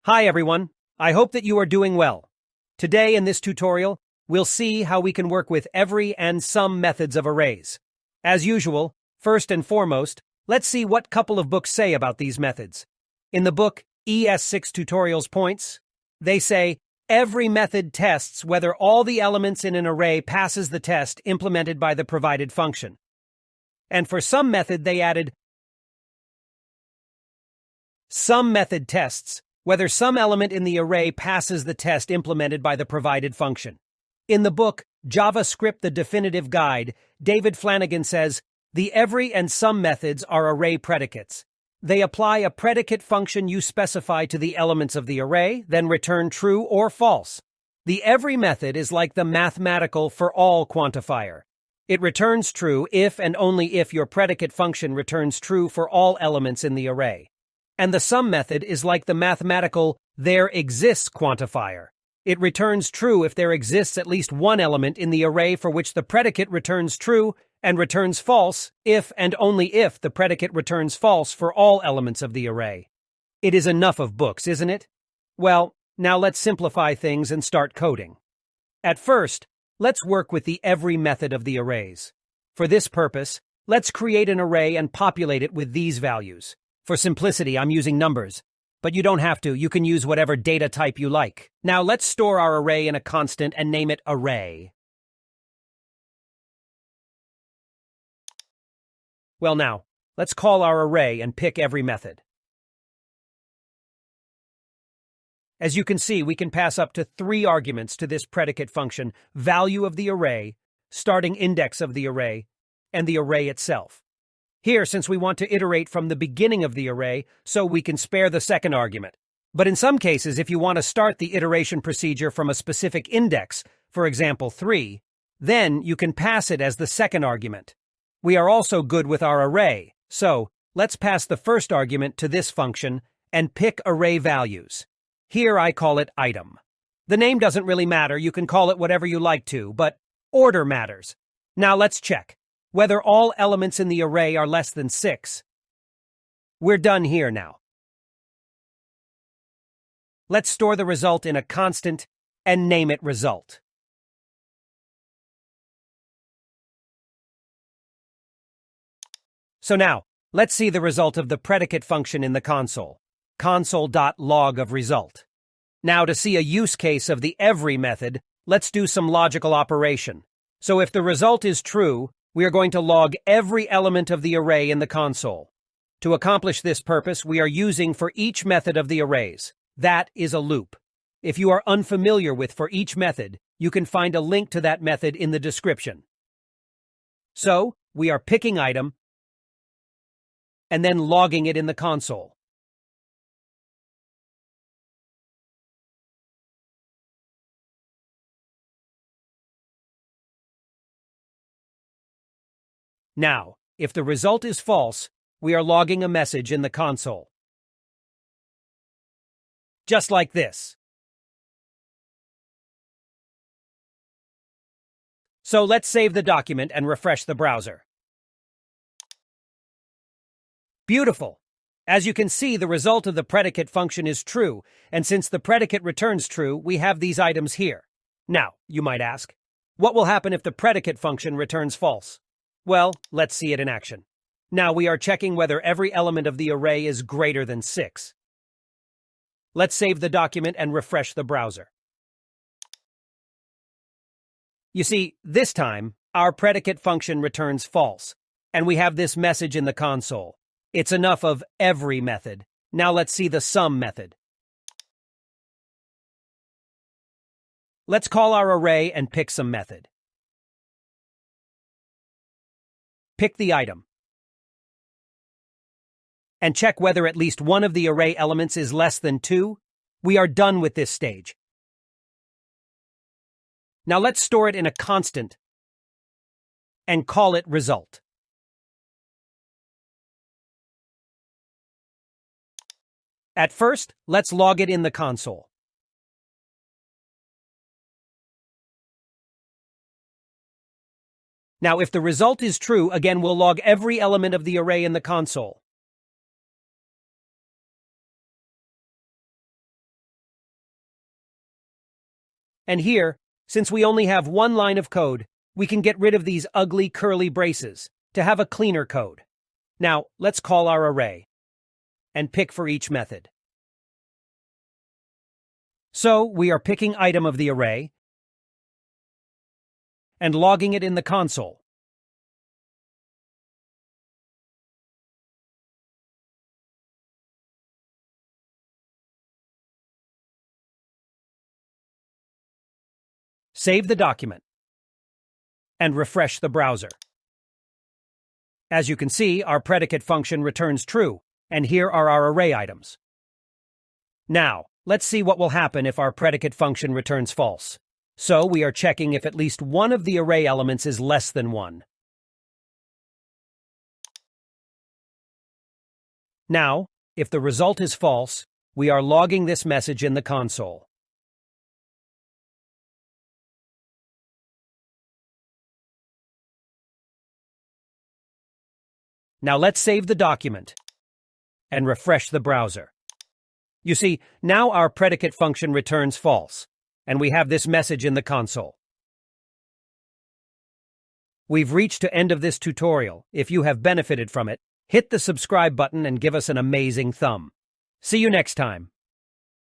Hi everyone, I hope that you are doing well. Today in this tutorial, we'll see how we can work with every and some methods of arrays. As usual, first and foremost, let's see what couple of books say about these methods. In the book ES6 Tutorials Points, they say, every method tests whether all the elements in an array passes the test implemented by the provided function. And for some method they added, some method tests whether some element in the array passes the test implemented by the provided function. In the book JavaScript The Definitive Guide, David Flanagan says, the every and some methods are array predicates. They apply a predicate function you specify to the elements of the array, then return true or false. The every method is like the mathematical for all quantifier. It returns true if and only if your predicate function returns true for all elements in the array. And the sum method is like the mathematical there exists quantifier. It returns true if there exists at least one element in the array for which the predicate returns true, and returns false if and only if the predicate returns false for all elements of the array. It is enough of books, isn't it? Well, now let's simplify things and start coding. At first, let's work with the every method of the arrays. For this purpose, let's create an array and populate it with these values. For simplicity, I'm using numbers, but you don't have to. You can use whatever data type you like. Now let's store our array in a constant and name it array. Well now, let's call our array and pick every method. As you can see, we can pass up to 3 arguments to this predicate function: value of the array, starting index of the array, and the array itself. Here, since we want to iterate from the beginning of the array, so we can spare the second argument. But in some cases, if you want to start the iteration procedure from a specific index, for example 3, then you can pass it as the second argument. We are also good with our array, so let's pass the first argument to this function and pick array values. Here I call it item. The name doesn't really matter, you can call it whatever you like to, but order matters. Now let's check whether all elements in the array are less than 6. We're done here now. Let's store the result in a constant and name it result. So now, let's see the result of the predicate function in the console. Console.log of result. Now to see a use case of the every method, let's do some logical operation. So if the result is true, we are going to log every element of the array in the console. To accomplish this purpose, we are using for each method of the arrays. That is a loop. If you are unfamiliar with for each method, you can find a link to that method in the description. So, we are picking item and then logging it in the console. Now, if the result is false, we are logging a message in the console. Just like this. So let's save the document and refresh the browser. Beautiful! As you can see, the result of the predicate function is true, and since the predicate returns true, we have these items here. Now, you might ask, what will happen if the predicate function returns false? Well, let's see it in action. Now we are checking whether every element of the array is greater than 6. Let's save the document and refresh the browser. You see, this time, our predicate function returns false, and we have this message in the console. It's enough of every method. Now let's see the sum method. Let's call our array and pick some method. Pick the item. And check whether at least one of the array elements is less than 2. We are done with this stage. Now let's store it in a constant and call it result. At first, let's log it in the console. Now, if the result is true, again, we'll log every element of the array in the console. And here, since we only have one line of code, we can get rid of these ugly curly braces to have a cleaner code. Now, let's call our array and pick for each method. So, we are picking item of the array and logging it in the console. Save the document and refresh the browser. As you can see, our predicate function returns true, and here are our array items. Now, let's see what will happen if our predicate function returns false. So we are checking if at least one of the array elements is less than 1. Now, if the result is false, we are logging this message in the console. Now let's save the document and refresh the browser. You see, now our predicate function returns false, and we have this message in the console. We've reached the end of this tutorial. If you have benefited from it, hit the subscribe button and give us an amazing thumb. See you next time.